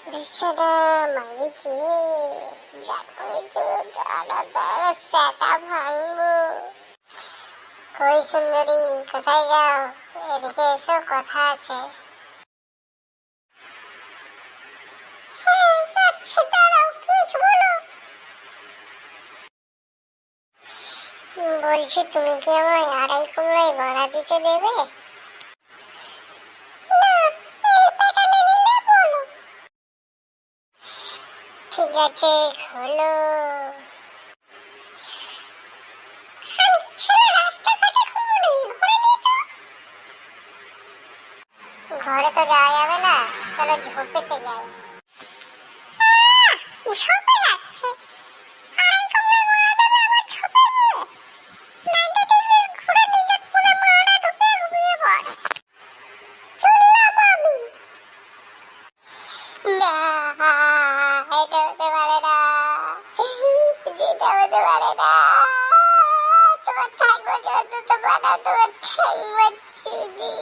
বিশ্বদা মালিকে এখনই তো আলাদা সেটা ভাঙবো। কই সুন্দরী, কোথায় যাও? এদিকে এসো, কথা আছে। হ্যাঁ যাচ্ছি, দাঁড়াও, কি বলো? বলছি তুমি কি আমায় 2.5 কমলায় ভাড়া দিতে দেবে? না, এই পেটানে দিলে বলো। ঠিক আছে, খোলো। ছেলে রাস্তাঘাটে ঘুরে ঘরে নিয়ে যাও। ঘরে তো যাওয়া যাবে না, চলো ঝোপেতে যাই। ঝোপে যাচ্ছে? 2.5 কমলায় ভাড়া দেবে আবার ঝোপে গিয়ে? 90 ডিগ্রি ঘুরে নিয়ে পুরো মারা ঢুকে ঘুমিয়ে পড়। চললাম আমি। না, এটা হতে পারে না, যেটা হতে পারে না। তোমার ঠাকুরকে অন্তত বানা, তোমার ঠাকুর চুদি।